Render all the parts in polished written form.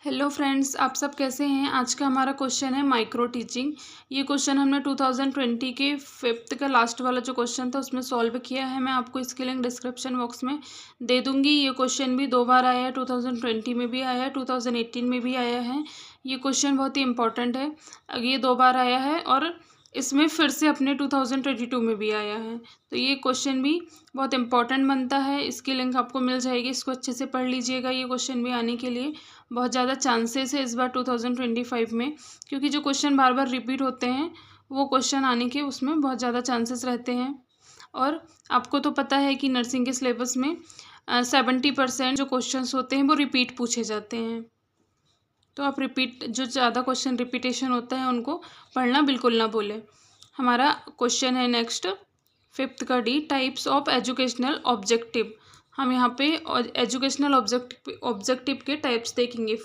Hello friends, आप सब कैसे हैं। आज का हमारा क्वेश्चन है माइक्रो टीचिंग। ये क्वेश्चन हमने 2020 के फिफ्थ का लास्ट वाला जो क्वेश्चन था उसमें सॉल्व किया है। मैं आपको इसकी लिंक डिस्क्रिप्शन बॉक्स में दे दूंगी। ये क्वेश्चन भी 2 बार आया है, 2020 में भी आया है, 2018 में भी आया है। ये क्वेश्चन बहुत ही इंपॉर्टेंट है। ये 2 बार आया है और इसमें फिर से अपने 2022 में भी आया है, तो ये क्वेश्चन भी बहुत इंपॉर्टेंट बनता है। इसकी लिंक आपको मिल जाएगी, इसको अच्छे से पढ़ लीजिएगा। ये क्वेश्चन भी आने के लिए बहुत ज़्यादा चांसेस है इस बार 2025 में, क्योंकि जो क्वेश्चन बार बार रिपीट होते हैं वो क्वेश्चन आने के उसमें बहुत ज़्यादा चांसेस रहते हैं। और आपको तो पता है कि नर्सिंग के सिलेबस में 70% जो क्वेश्चंस होते हैं वो रिपीट पूछे जाते हैं। तो आप जो ज़्यादा क्वेश्चन रिपीटेशन होता है उनको पढ़ना बिल्कुल ना भूलें। हमारा क्वेश्चन है नेक्स्ट, फिफ्थ का D, types of educational objective. हम यहाँ पे एजुकेशनल ऑब्जेक्टिव के टाइप्स देखेंगे।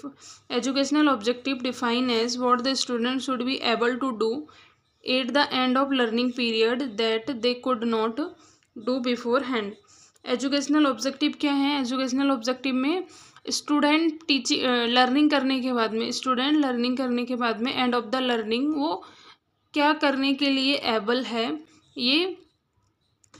Educational objective define as what the student should be able to do at the end of learning period that they could not do beforehand. Educational objective क्या है। Educational objective में student learning करने के बाद में end of the learning वो क्या करने के लिए एबल है, ये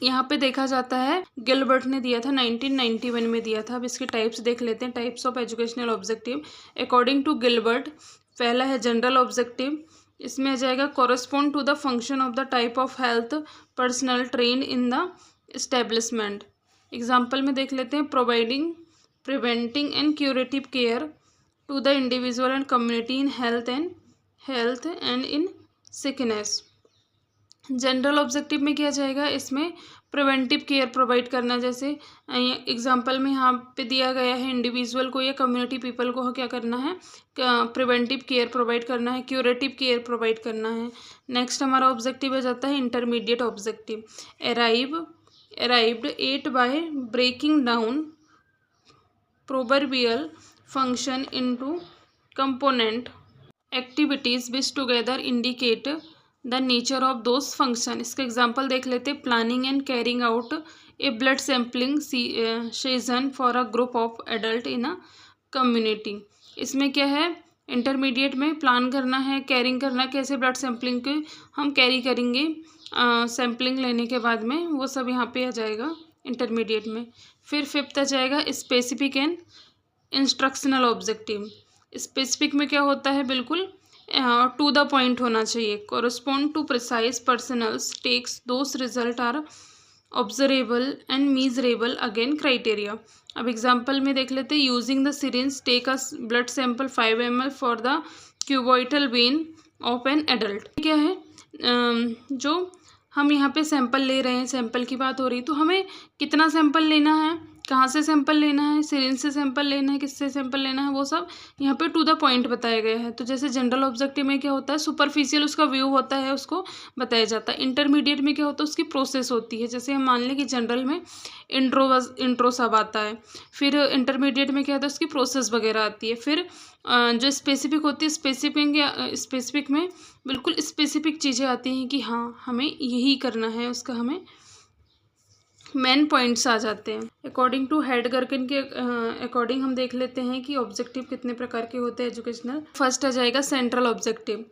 यहाँ पे देखा जाता है। गिलबर्ट ने दिया था, 1991 में दिया था। अब इसके टाइप्स देख लेते हैं, types of educational objective according to Gilbert. पहला है जनरल ऑब्जेक्टिव, इसमें आ जाएगा correspond to the function of the type of health personnel train in the establishment. Example में देख लेते हैं, preventing and curative care to the individual and community in health and in sickness. General objective में क्या जाएगा, इसमें preventive care provide करना। जैसे एग्जांपल में यहाँ पे दिया गया है, इंडिविजुअल को या कम्युनिटी पीपल को क्या करना है, प्रिवेंटिव केयर प्रोवाइड करना है, क्यूरेटिव केयर प्रोवाइड करना है। नेक्स्ट हमारा ऑब्जेक्टिव आ जाता है intermediate objective, arrived at by breaking down proverbial function into component activities which together indicate the nature of those function. इसका एग्जाम्पल देख लेते हैं, planning and carrying out a blood sampling session for a group of adult in a community. इसमें क्या है, intermediate में plan करना है, कैरिंग करना, कैसे ब्लड सैम्पलिंग के हम कैरी करेंगे सैम्पलिंग लेने के बाद में, वो सब यहाँ पे आ जाएगा इंटरमीडिएट में। फिर फिफ्थ आ जाएगा specific and instructional objective. Specific में क्या होता है, बिल्कुल टू द पॉइंट होना चाहिए। Correspond to precise personals takes those result are observable and measurable again criteria. अब एग्जाम्पल में देख लेते हैं, using the syringe take a blood sample 5 ml for the cubital vein of an adult. क्या है, जो हम यहाँ पे सैंपल ले रहे हैं, सैंपल की बात हो रही, तो हमें कितना सैंपल लेना है, कहाँ से सैंपल लेना है, सिरिंज से सैंपल लेना है, किससे सैंपल लेना है, वो सब यहाँ पे टू द पॉइंट बताया गया है। तो जैसे जनरल ऑब्जेक्टिव में क्या होता है, सुपरफिशियल उसका व्यू होता है, उसको बताया जाता है। इंटरमीडिएट में क्या होता है, उसकी प्रोसेस होती है। जैसे हम मान लें कि जनरल में इंट्रो सब आता है, फिर इंटरमीडिएट में क्या होता है, उसकी प्रोसेस वगैरह आती है। फिर जो स्पेसिफिक होती है, स्पेसिफिक में बिल्कुल स्पेसिफिक चीज़ें आती हैं कि हाँ हमें यही करना है, उसका हमें मेन पॉइंट्स आ जाते हैं। अकॉर्डिंग टू हेडगर्किन के अकॉर्डिंग हम देख लेते हैं कि ऑब्जेक्टिव कितने प्रकार के होते हैं एजुकेशनल। फर्स्ट आ जाएगा central objective,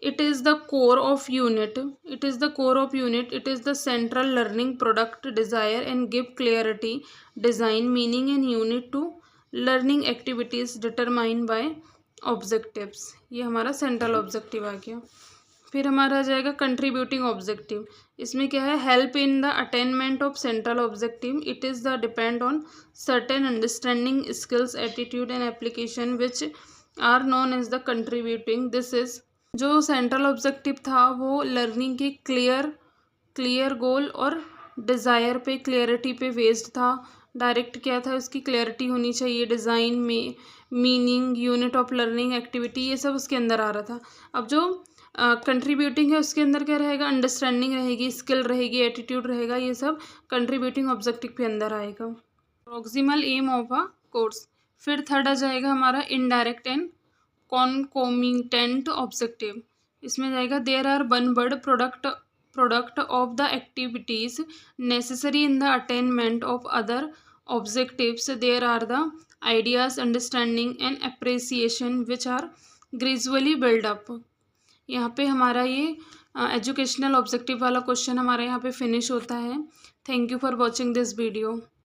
it is the core of unit, it is the central learning product desire and give clarity design meaning and unit to learning activities determine by objectives. ये हमारा central objective आ गया। फिर हमारा आ जाएगा contributing objective. इसमें क्या है, help in the attainment of central objective, it is the depend on certain understanding skills attitude and application which are known as the contributing. This is, जो सेंट्रल ऑब्जेक्टिव था वो लर्निंग के clear goal और desire पे, clarity पे based था। Direct क्या था, उसकी क्लियरिटी होनी चाहिए, डिज़ाइन में meaning, unit of learning, activity, ये सब उसके अंदर आ रहा था। अब जो कंट्रीब्यूटिंग है उसके अंदर क्या रहेगा, अंडरस्टैंडिंग रहेगी, स्किल रहेगी, एटीट्यूड रहेगा, ये सब कंट्रीब्यूटिंग ऑब्जेक्टिव के अंदर आएगा। Proximal aim of a course. फिर थर्ड आ जाएगा हमारा इनडायरेक्ट एंड कॉन्कोमिटेंट ऑब्जेक्टिव। इसमें जाएगा there are one word product of the activities necessary in the attainment of other objectives, there are the ideas, understanding and appreciation which are gradually build up. यहाँ पे हमारा ये educational objective वाला question हमारा यहाँ पे फिनिश होता है। Thank you for watching this video.